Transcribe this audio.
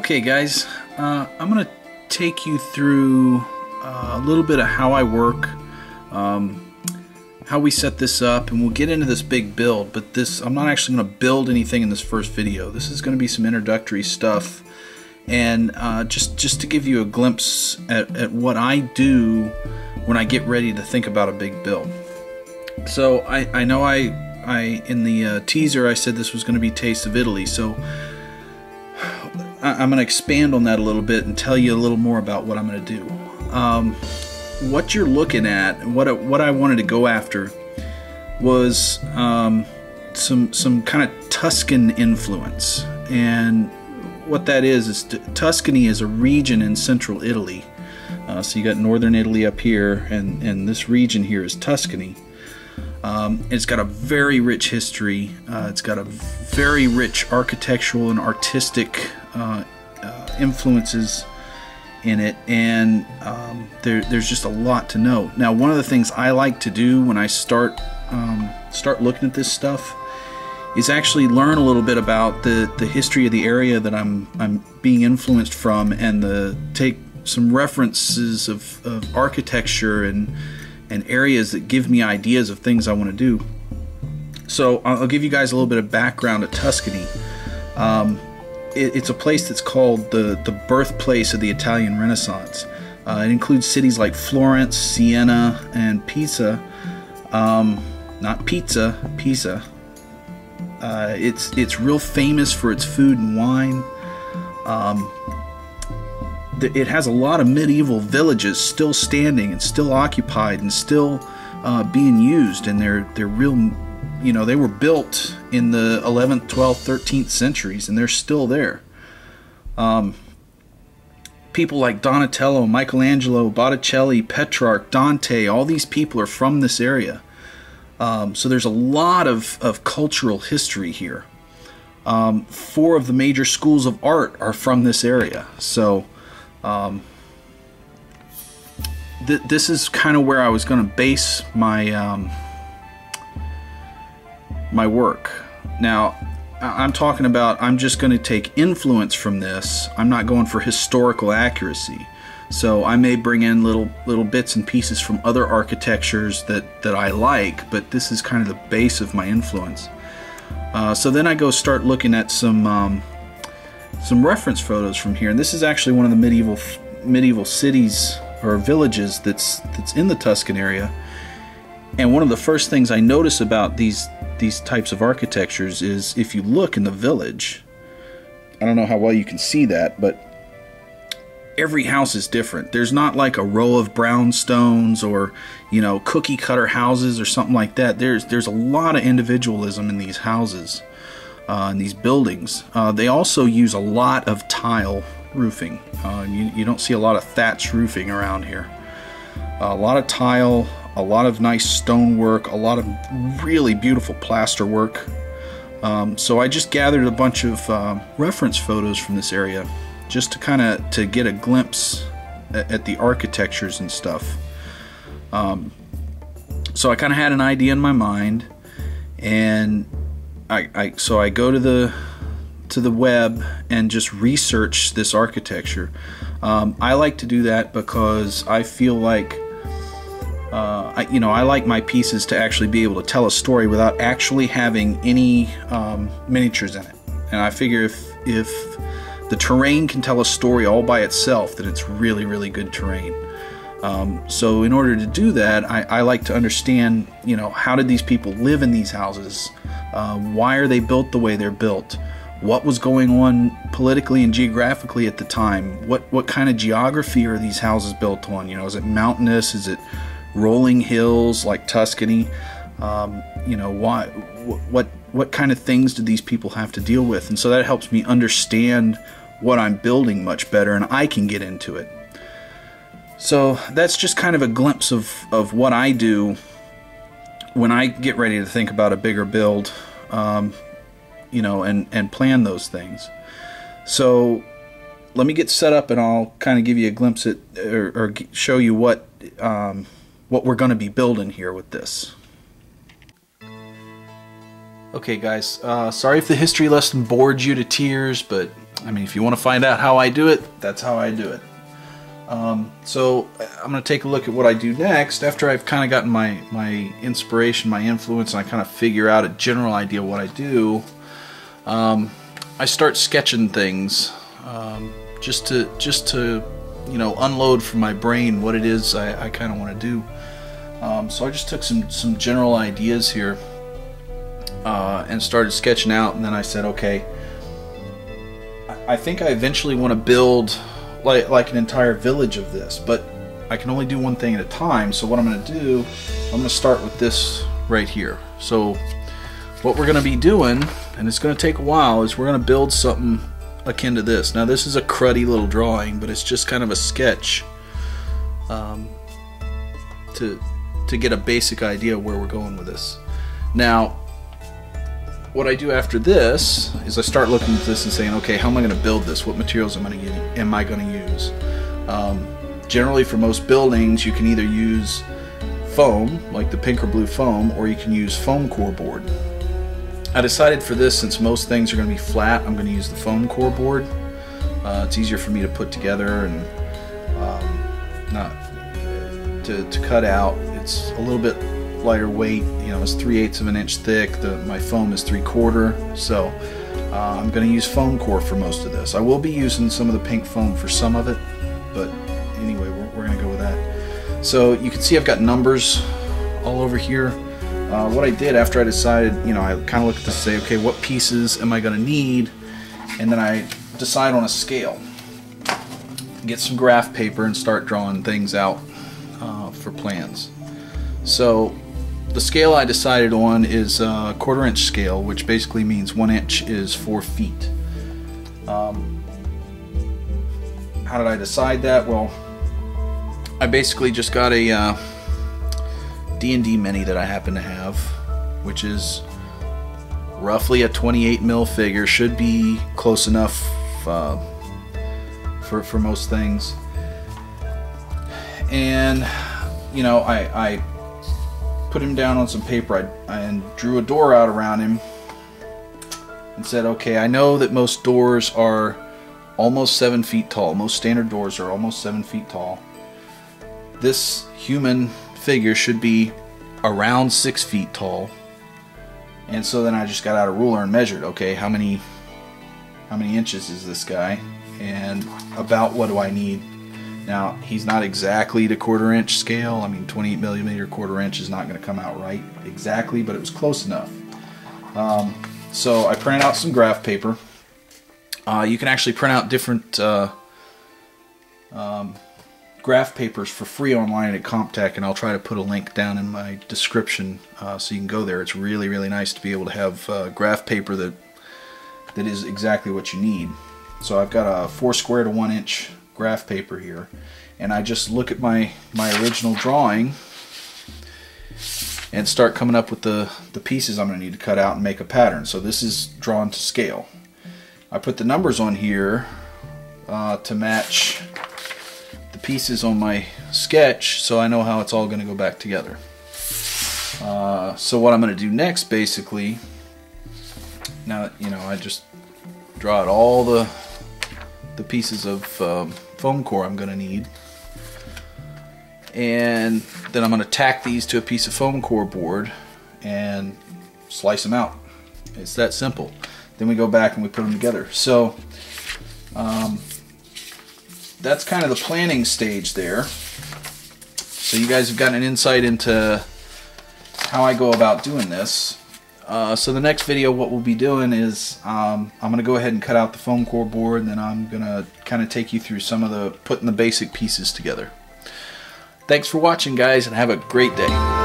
Okay guys, I'm going to take you through a little bit of how I work, how we set this up, and we'll get into this big build, but I'm not actually going to build anything in this first video. This is going to be some introductory stuff, and just to give you a glimpse at what I do when I get ready to think about a big build. So I know I in the teaser I said this was going to be Taste of Italy, so I'm going to expand on that a little bit and tell you a little more about what I'm going to do. What you're looking at, what I wanted to go after was some kind of Tuscan influence, and what that is Tuscany is a region in central Italy. So you got northern Italy up here, and this region here is Tuscany. It's got a very rich history. It's got a very rich architectural and artistic influences in it, and there's just a lot to know. Now, one of the things I like to do when I start looking at this stuff is actually learn a little bit about the history of the area that I'm being influenced from, and take some references of architecture and areas that give me ideas of things I want to do. So I'll give you guys a little bit of background at Tuscany. It's a place that's called the birthplace of the Italian Renaissance. It includes cities like Florence, Siena, and Pisa. Not pizza, Pisa. It's real famous for its food and wine. It has a lot of medieval villages still standing and still occupied and still being used, and they're real. You know, they were built in the 11th, 12th, 13th centuries, and they're still there. People like Donatello, Michelangelo, Botticelli, Petrarch, Dante, all these people are from this area. So there's a lot of cultural history here. 4 of the major schools of art are from this area. So this is kind of where I was going to base my my work. Now, I'm talking about, I'm just going to take influence from this. I'm not going for historical accuracy. So I may bring in little bits and pieces from other architectures that I like, but this is kind of the base of my influence. So then I go start looking at some reference photos from here, and this is actually one of the medieval cities or villages that's in the Tuscan area. And one of the first things I notice about these types of architectures is, if you look in the village, I don't know how well you can see that, but every house is different. There's not like a row of brownstones or, you know, cookie cutter houses or something like that. There's a lot of individualism in these houses, in these buildings. They also use a lot of tile roofing. You don't see a lot of thatch roofing around here. A lot of tile, a lot of nice stonework, a lot of really beautiful plaster work. So I just gathered a bunch of reference photos from this area, just to get a glimpse at the architectures and stuff. So I kind of had an idea in my mind, and so I go to the web and just research this architecture. I like to do that because I feel like I like my pieces to actually be able to tell a story without actually having any miniatures in it. And I figure if the terrain can tell a story all by itself, then it's really, really good terrain. So in order to do that, I like to understand, how did these people live in these houses? Why are they built the way they're built? What was going on politically and geographically at the time? What kind of geography are these houses built on? Is it mountainous? Is it rolling hills like Tuscany? What kind of things do these people have to deal with? And so that helps me understand what I'm building much better, and I can get into it. So that's just kind of a glimpse of what I do when I get ready to think about a bigger build, and plan those things. So let me get set up, and I'll kind of give you a glimpse at, or show you what we're going to be building here with this. Okay guys, sorry if the history lesson bored you to tears, but I mean, if you want to find out how I do it, that's how I do it. So I'm going to take a look at what I do next after I've kind of gotten my inspiration, my influence, and I kind of figure out a general idea of what I do. I start sketching things just to you know, unload from my brain what it is I kind of want to do. So I just took some general ideas here and started sketching out, and then I said, okay, I think I eventually want to build like an entire village of this, but I can only do one thing at a time. So what I'm going to do, I'm going to start with this right here. So what we're going to be doing, and it's going to take a while, is we're going to build something akin to this. Now this is a cruddy little drawing, but it's just kind of a sketch to get a basic idea of where we're going with this. Now what I do after this is I start looking at this and saying, okay, how am I going to build this? What materials am I going to use? Generally, for most buildings, you can either use foam, like the pink or blue foam, or you can use foam core board. I decided for this, since most things are going to be flat, I'm going to use the foam core board. It's easier for me to put together and not to cut out. It's a little bit lighter weight, you know, it's 3/8 of an inch thick. My foam is 3/4, so I'm going to use foam core for most of this. I will be using some of the pink foam for some of it, but anyway, we're going to go with that. So you can see I've got numbers all over here. What I did after I decided, you know, I kind of look at this and say, okay, what pieces am I going to need? And then I decide on a scale. Get some graph paper and start drawing things out for plans. So the scale I decided on is a 1/4 inch scale, which basically means 1 inch is 4 feet. How did I decide that? Well, I basically just got a D&D mini that I happen to have, which is roughly a 28 mil figure. Should be close enough for most things. And you know, I put him down on some paper and drew a door out around him and said, okay, I know that most doors are almost 7 feet tall. Most standard doors are almost 7 feet tall. This human figure should be around 6 feet tall. And so then I just got out a ruler and measured, okay, how many inches is this guy, and about what do I need. Now, he's not exactly the 1/4 inch scale. I mean, 28 millimeter 1/4 inch is not going to come out right exactly, but it was close enough. So I printed out some graph paper. You can actually print out different graph papers for free online at Comptech, and I'll try to put a link down in my description so you can go there. It's really, really nice to be able to have graph paper that is exactly what you need. So I've got a 4 square to 1 inch graph paper here, and I just look at my original drawing and start coming up with the pieces I'm going to need to cut out and make a pattern. So this is drawn to scale. I put the numbers on here to match the pieces on my sketch, so I know how it's all going to go back together. So what I'm going to do next, basically, now you know, I just draw out all the pieces of foam core I'm going to need, and then I'm going to tack these to a piece of foam core board and slice them out. It's that simple. Then we go back and we put them together. So that's kind of the planning stage there. So you guys have gotten an insight into how I go about doing this. So the next video, what we'll be doing is I'm going to go ahead and cut out the foam core board, and then I'm going to kind of take you through some of putting the basic pieces together. Thanks for watching, guys, and have a great day.